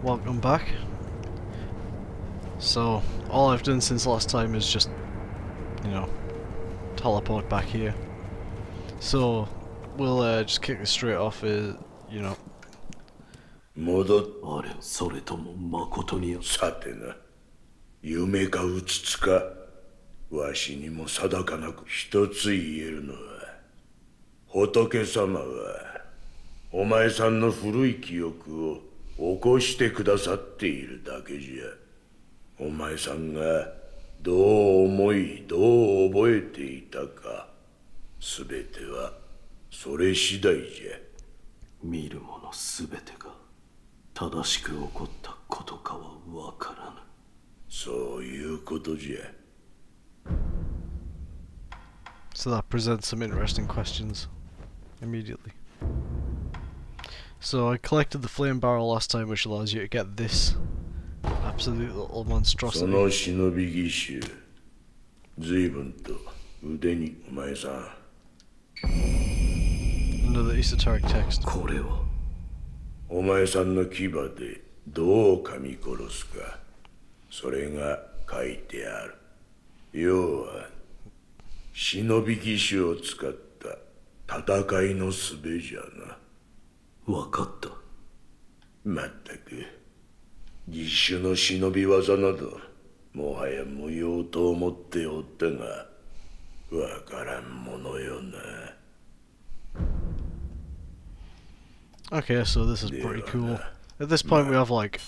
welcome back. So, all I've done since last time is just, you know, teleport back here. So, we'll just kick this straight off, you know. あれ、それとも誠にさてな、夢かうつつか、わしにも定かなく一つ言えるのは、仏様は、お前さんの古い記憶を起こしてくださっているだけじゃ。お前さんがどう思い、どう覚えていたか、すべてはそれ次第じゃ。見るものすべてが正しく起こったことかはわからぬ。そういうことじゃ。So that presents some interesting questions immediately. So I collected the flame barrel last time, which allows you to get this absolute little monstrosity. その忍び義手、随分と腕にお前さん。Another esoteric text. これはお前さんの牙でどう噛み殺すか、それが書いてある。要は忍び義手を使った戦いの術じゃな。わかった。まったく義手の忍び技などもはや無用と思っておったが、わからんものよな。Okay, so this is pretty cool. At this point we have like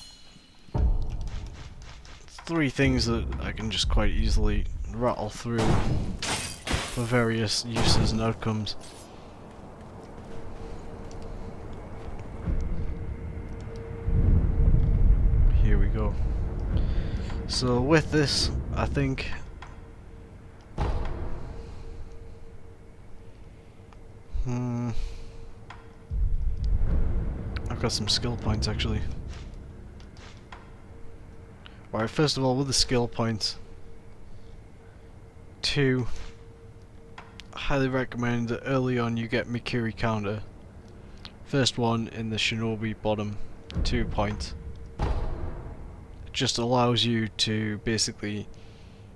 3 things that I can just quite easily rattle through for various uses and outcomes. Here we go. So with this, I think I've got some skill points actually. Alright, first of all, with the skill points, 2, I highly recommend that early on you get Mikiri counter. First one in the Shinobi bottom, 2 points. It just allows you to basically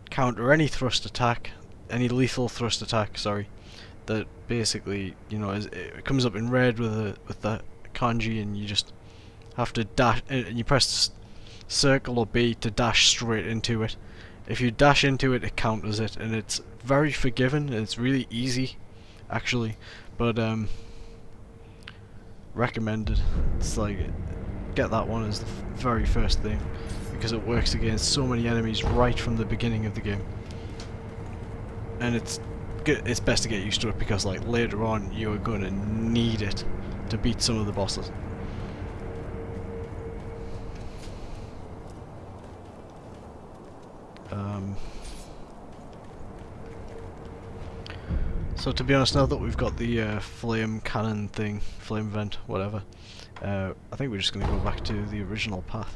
counter any thrust attack, any lethal thrust attack, sorry, that basically, you know, it comes up in red with the kanji, and you just have to dash, and you press circle or B to dash straight into it. If you dash into it, it counters it, and it's very forgiving, and it's really easy actually, but recommended. It's like, get that one as the very first thing, because it works against so many enemies right from the beginning of the game, and it's best to get used to it, because like later on you are going to need it to beat some of the bosses. So to be honest, now that we've got the flame cannon thing, flame vent, whatever, I think we're just going to go back to the original path.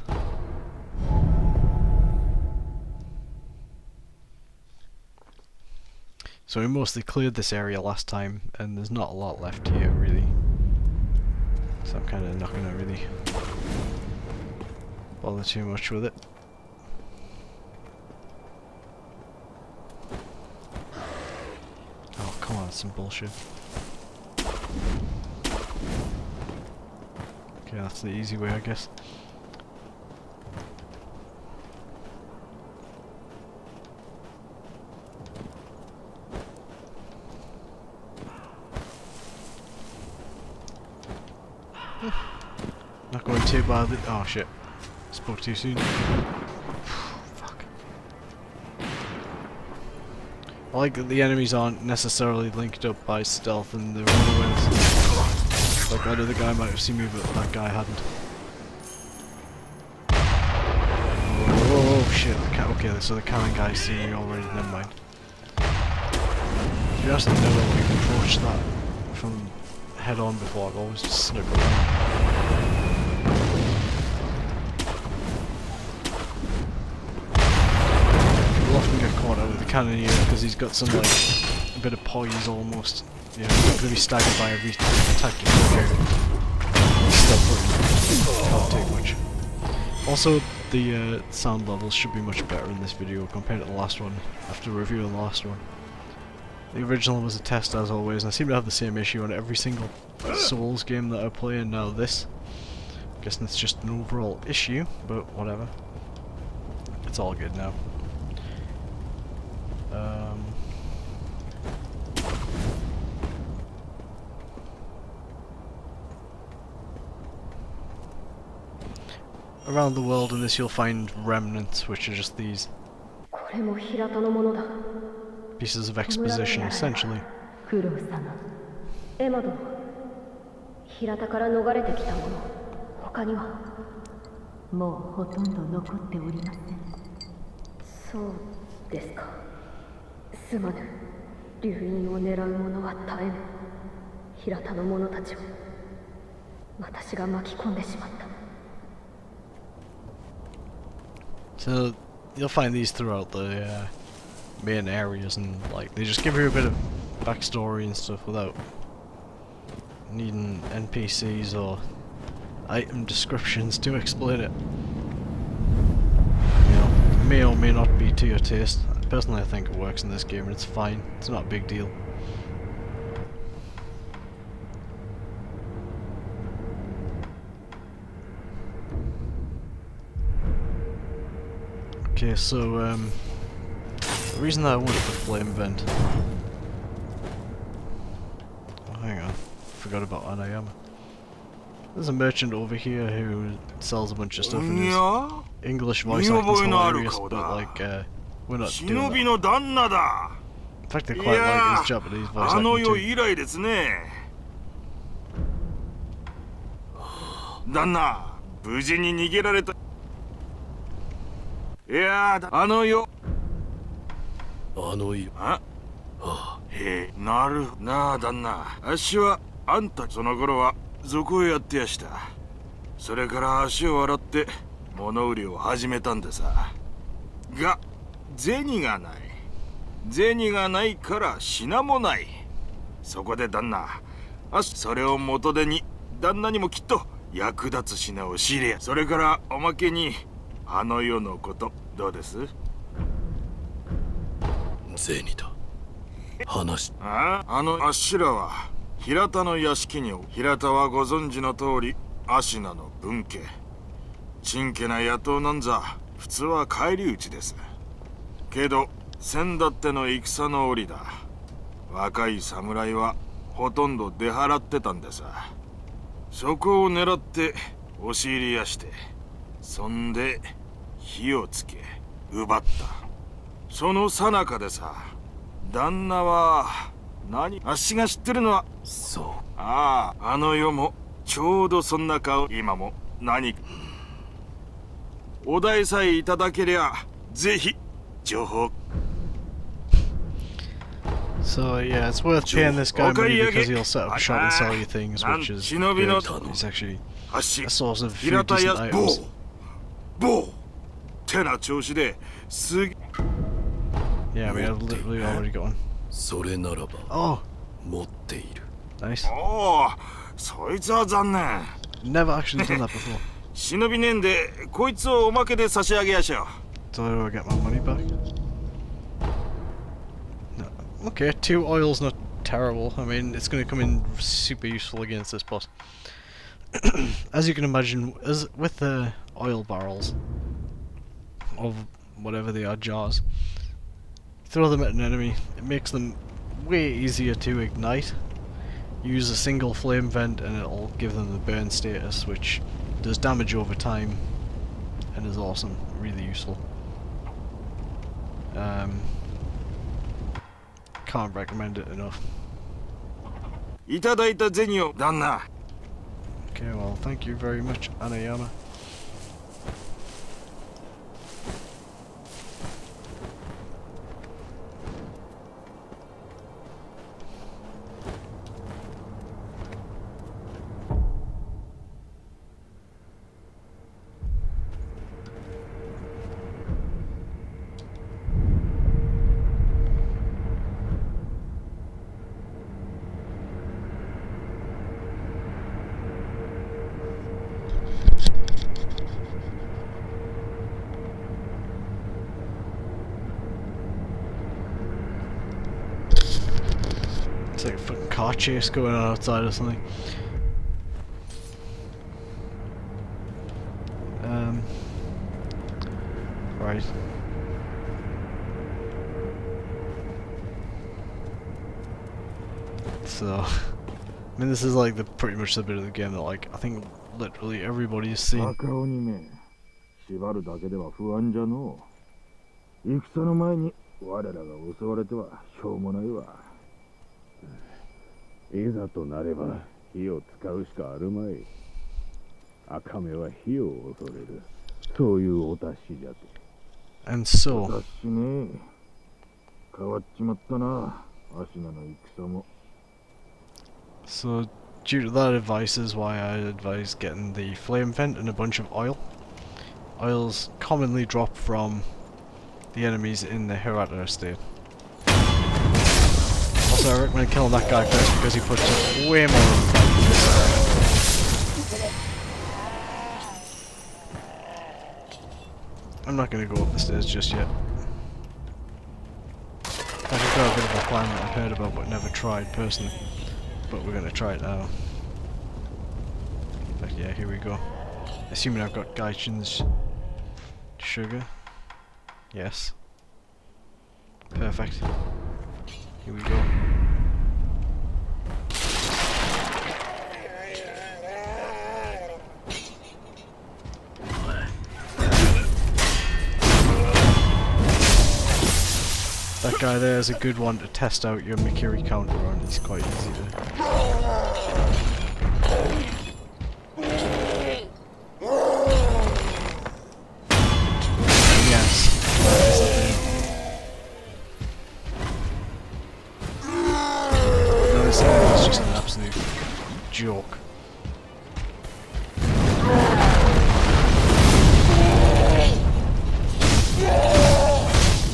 So we mostly cleared this area last time, and there's not a lot left here really. So I'm kind of not going to really bother too much with it. Oh, come on, that's some bullshit. Okay, that's the easy way, I guess. Not going too badly. Oh shit. Spoke too soon. Fuck. I like that the enemies aren't necessarily linked up by stealth and the other ways. Like that other guy might have seen me, but that guy hadn't. Oh shit. Okay, so the cannon guy's seen me already, never mind. You actually never like approached that from head on before. I've always just snuck around. He'll often get caught out with the cannoneer because he's got some like a bit of poise almost. You know, he's not going to be staggered by every attack you take. Still can't take much. Also, the sound levels should be much better in this video compared to the last one, after reviewing the last one. The original was a test as always, and I seem to have the same issue on every single Souls game that I play, and now this. I'm guessing it's just an overall issue, but whatever. It's all good now. Around the world in this you'll find remnants, which are just these pieces of exposition, essentially. エマ殿、平田から逃れてきた者、他にはもうほとんど残っておりません。そうですか。すまぬ。流因を狙う者は絶えぬ。平田の者たちを私が巻き込んでしまった。 So you'll find these throughout the main areas, and like they just give you a bit of backstory and stuff without needing NPCs or item descriptions to explain it. You know, it may or may not be to your taste. Personally, I think it works in this game, and it's fine. It's not a big deal. Okay, so the reason that I wanted the flame vent. Oh, hang on, forgot about Anayama. There's a merchant over here who sells a bunch of stuff in his English voice acting's hilarious, but like we're not doing that. In fact, I quite like his Japanese voice acting too. 旦那、無事に逃げられた。いやー、あの世。ああ、へえ、なるなあ、旦那。あっしは、あんたその頃は、賊をやってやした。それから足を洗って、物売りを始めたんでさ。が、銭がない。銭がないから品もない。そこで旦那、それを元手に、旦那にもきっと役立つ品を仕入れや。それからおまけに、あの世のことどうです？銭だ。話。あっしらは平田の屋敷に。平田はご存知の通り芦名の分家。ちんけな野党なんざ普通は返り討ちです。けど先だっての戦の折だ。若い侍はほとんど出払ってたんでさ。そこを狙って押し入りやして。そんで火をつけ奪った。その最中でさ、旦那はあっしが知ってるのはそう。あの世もちょうどそんな顔。今も何かお題さえいただけりゃぜひ情報。 So yeah, it's worth paying this guy money because he'll set up shop and sell you things, which is good. He's actually a source of few decent items. てな調子ですげ。 Yeah, I mean, I've literally already got one. それならば Oh, 持っている。 nice. おお、そいつは残念。 Never actually done that before. 忍びねえんでこいつをおまけで差し上げやしょう。 So how do I get my money back? No. Okay, 2 oil's not terrible. I mean, it's going to come in super useful against this boss. As you can imagine, as with the oil barrels, of whatever they are, jars, throw them at an enemy, it makes them way easier to ignite. Use a single flame vent and it'll give them the burn status, which does damage over time and is awesome, really useful. Can't recommend it enough. いただいた銭を旦那。 Okay, well, thank you very much, Anayama. like a fucking car chase going on outside or something. Right. So, I mean, this is like pretty much the bit of the game that, like, I think literally everybody has seen. 赤鬼め、縛るだけでは不安じゃのう。戦の前に我らが襲われてはしょうもないわ。いざとなれば火を使うしかあるまい。赤目は火を恐れる。そういうお達しじゃて。And so, 私ね、変わっちまったな、アシナの戦も。so due to that advice is why I advise getting the flame vent and a bunch of oil. Oils commonly drop from the enemies in the Hirata estate. Also, I recommend killing that guy first because he puts up way more than I'm not going to go up the stairs just yet. I've got a bit of a plan that I've heard about but never tried personally. But we're going to try it now. But yeah, here we go. Assuming I've got Gaichin's sugar. Yes. Perfect. Here we go. That guy there is a good one to test out your Mikiri counter on. He's quite easy to... Yes. That's the thing. No, this enemy is just an absolute joke.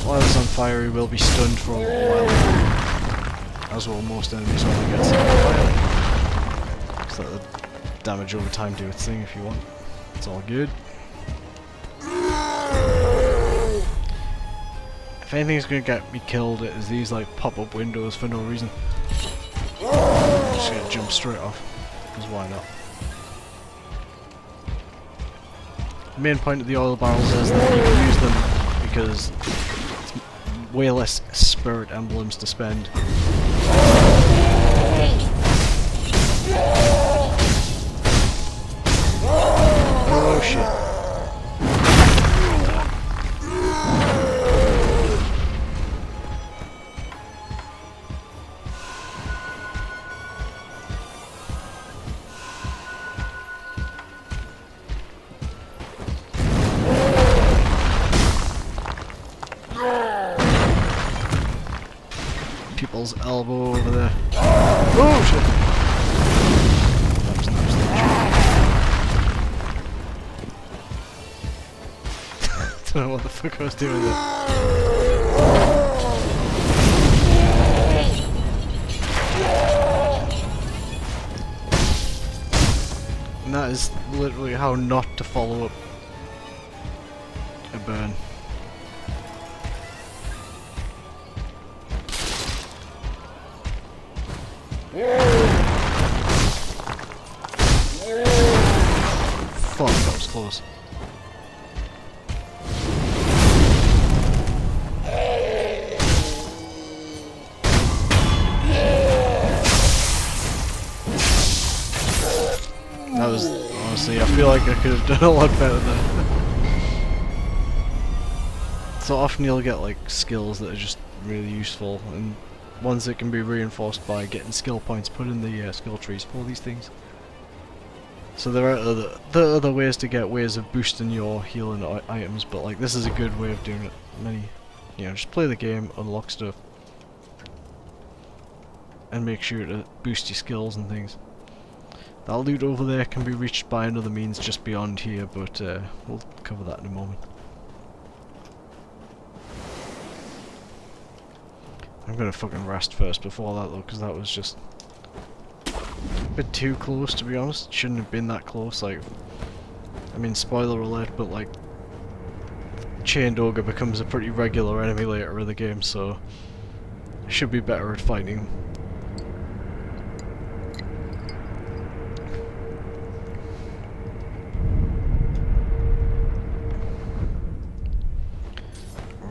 While it's on fire, he will be stunned for a while, as will most enemies when they get set on fire. Just let the damage over time do its thing if you want. It's all good. If anything's going to get me killed, it is these like pop-up windows for no reason. I'm just going to jump straight off, because why not? The main point of the oil barrels is that you can use them because way less spirit emblems to spend. Oh shit. People's elbow over there. Oh shit! Don't know what the fuck I was doing there. And that is literally how not to follow up a burn. Fuck, that was close. That was, honestly, I feel like I could have done a lot better there. So often you'll get like skills that are just really useful, and ones that can be reinforced by getting skill points put in the skill trees for these things. So there are other ways to get ways of boosting your healing items, but like this is a good way of doing it. Just play the game, unlock stuff, and make sure to boost your skills and things. That loot over there can be reached by another means just beyond here, but we'll cover that in a moment. I'm gonna fucking rest first before that though, because that was just a bit too close, to be honest. Shouldn't have been that close. Like, I mean, spoiler alert, but like, Chained Ogre becomes a pretty regular enemy later in the game, so I should be better at fighting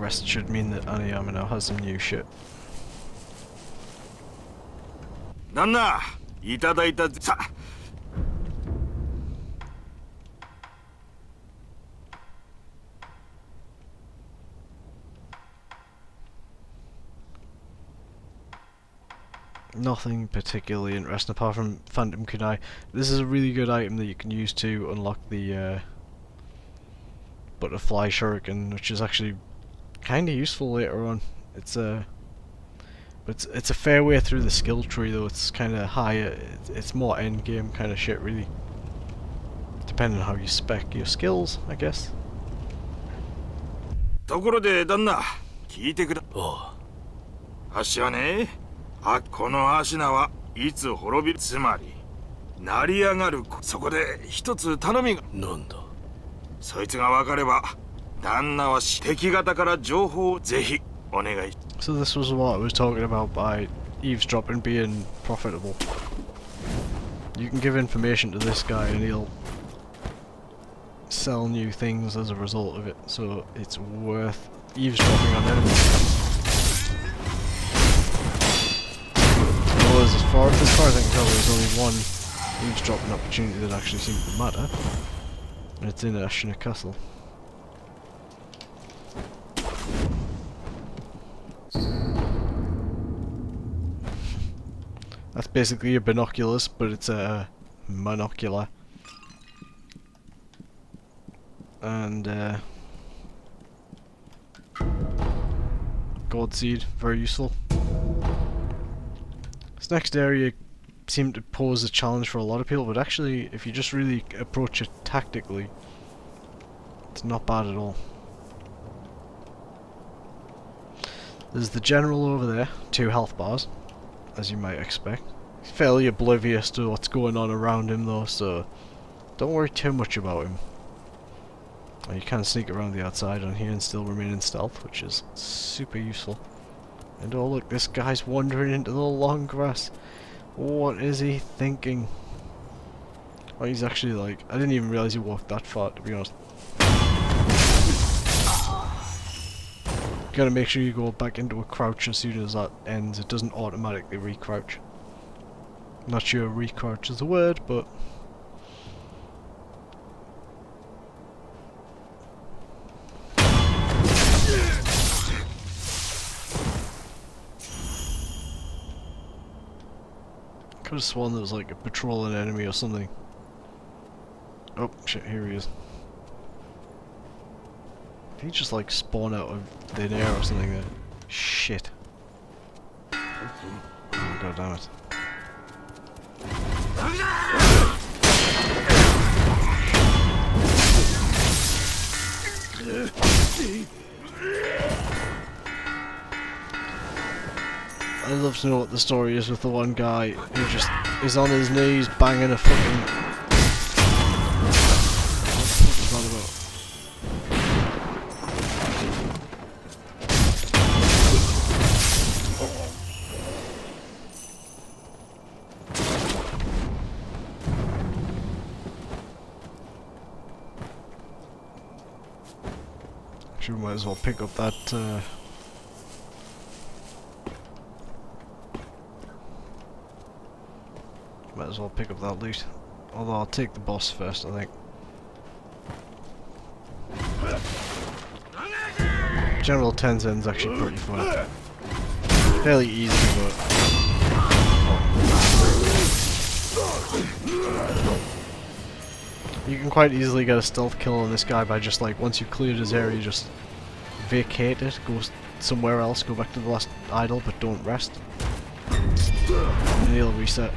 rest should mean that Aniyama now has some new shit. 旦那、いただいたさ。Nothing particularly interesting apart from Phantom Kunai. This is a really good item that you can use to unlock the butterfly shuriken, which is actually kind of useful later on. It's a fair way through the skill tree though. It's kind of higher. It's more end game kind of shit really, depending on how you spec your skills, I guess. ところで旦那、聞いてくだ。あっしはね、このアシナはいつ滅びる、つまり成り上がる。そこで一つ頼みが。なんだ。そいつが分かれば、旦那は敵方から情報をぜひお願い。So this was what I was talking about by eavesdropping being profitable. You can give information to this guy and he'll sell new things as a result of it, so it's worth eavesdropping on enemies. As far as I can tell, there's only one eavesdropping opportunity that actually seems to matter, and it's in Ashina Castle. That's basically a binoculars, but it's a monocular. And gold seed, very useful. This next area seemed to pose a challenge for a lot of people, but actually, if you just really approach it tactically, it's not bad at all. There's the general over there, 2 health bars, as you might expect. He's fairly oblivious to what's going on around him though, so don't worry too much about him. You can sneak around the outside on here and still remain in stealth, which is super useful. And oh look, this guy's wandering into the long grass. What is he thinking? Oh, he's actually like... I didn't even realise he walked that far, to be honest. You gotta make sure you go back into a crouch as soon as that ends. It doesn't automatically recrouch. Not sure recrouch is a word, but... Could have sworn there was like a patrolling enemy or something. Oh shit, here he is. Did he just like spawn out of thin air or something there? Shit. Oh, god damn it. I'd love to know what the story is with the one guy who just is on his knees banging a fucking... What the fuck is that about? Actually, we might as well pick up that might as well pick up that loot. Although I'll take the boss first, I think. General Tenzen's actually pretty fun. Fairly easy, but... You can quite easily get a stealth kill on this guy by just like, once you've cleared his area, just vacate it, go somewhere else, go back to the last idol, but don't rest. And he'll reset.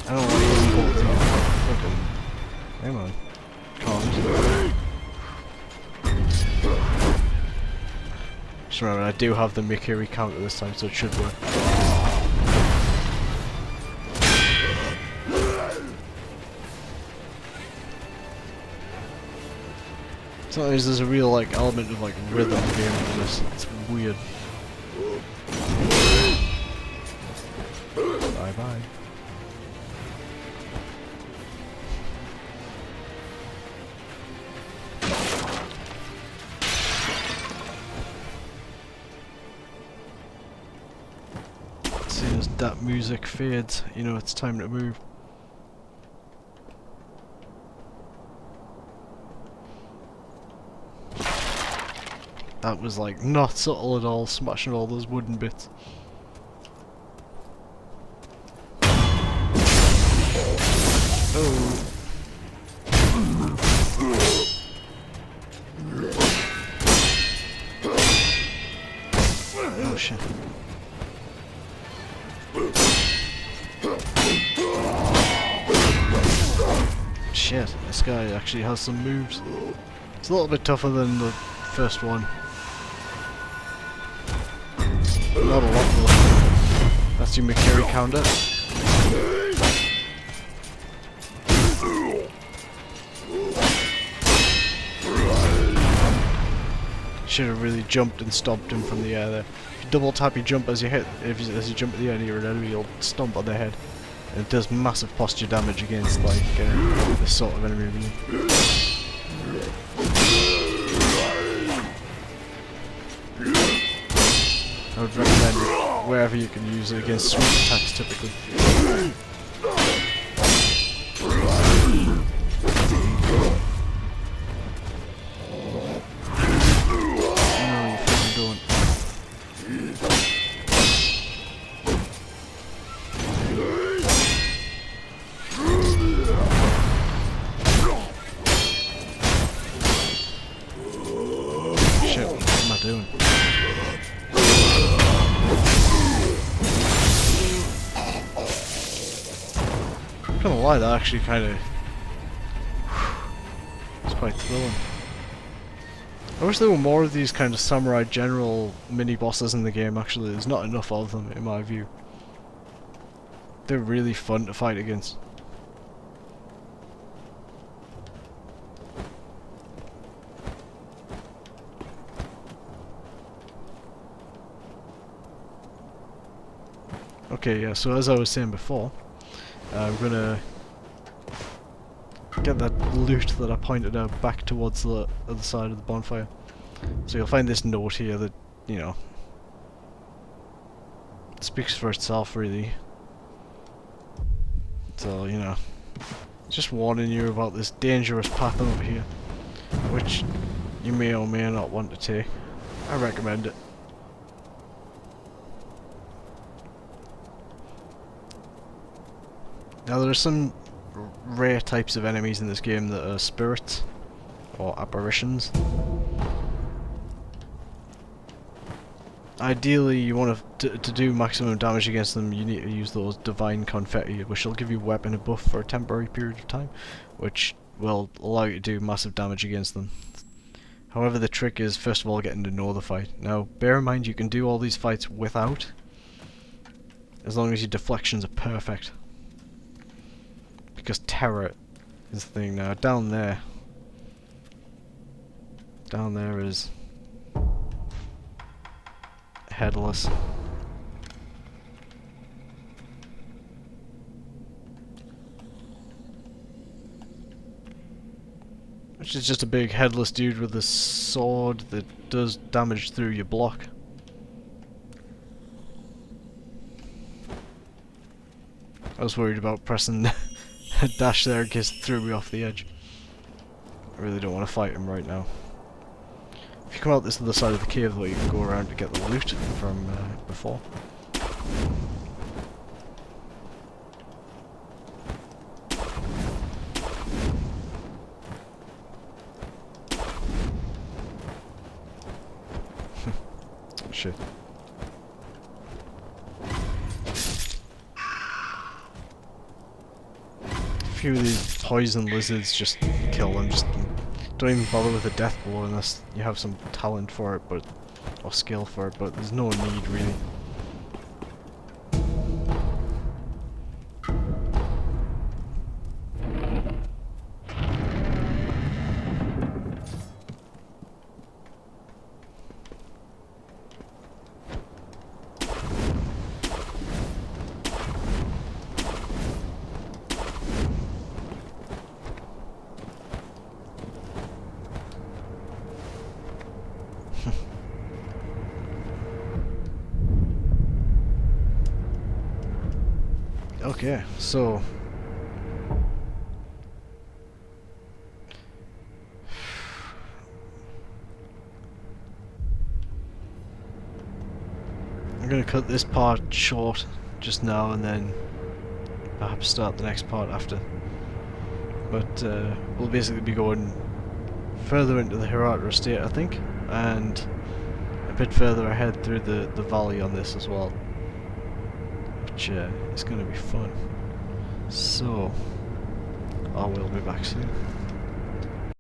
I don't know what he's called to. Fucking... Hang on. Comms. Just remember, I do have the Mikiri counter this time, so it should work. Sometimes there's a real like element of like rhythm game in this. It's weird. Bye bye. that music fades, you know it's time to move. That was like not subtle at all, smashing all those wooden bits. Oh. Oh shit. Shit, this guy actually has some moves. It's a little bit tougher than the first one. Not a lot though. That's your Mikiri counter. Should have really jumped and stomped him from the air there. If you double tap your jump as you hit, as you jump at the end of your enemy, you'll stomp on their head. And it does massive posture damage against like this sort of enemy. Really. I would recommend it wherever you can use it against sweep attacks typically. I'm not gonna lie, that actually kind of... it's quite thrilling. I wish there were more of these kind of samurai general mini-bosses in the game, actually. There's not enough of them, in my view. They're really fun to fight against. Okay, yeah, so as I was saying before, I'm gonna get that loot that I pointed out back towards the other side of the bonfire. So you'll find this note here that, you know, speaks for itself really. So, you know, just warning you about this dangerous path over here, which you may or may not want to take. I recommend it. Now there are some rare types of enemies in this game that are spirits or apparitions. Ideally, you want to do maximum damage against them, you need to use those divine confetti, which will give you weapon buff for a temporary period of time, which will allow you to do massive damage against them. However, the trick is first of all getting to know the fight. Now, bear in mind you can do all these fights without, as long as your deflections are perfect. Because terror is the thing now. Down there is headless. Which is just a big headless dude with a sword that does damage through your block. I was worried about pressing dash there in case it threw me off the edge. I really don't want to fight him right now. If you come out this other side of the cave though, you can go around to get the loot from before. Shit. A few of these poison lizards, just kill them. Just don't even bother with a death blow unless you have some talent for it, or skill for it. But there's no need really. Okay, so I'm gonna cut this part short just now and then perhaps start the next part after. But we'll basically be going further into the Hirata estate, I think, and a bit further ahead through the valley on this as well, which is going to be fun. So I will be back soon.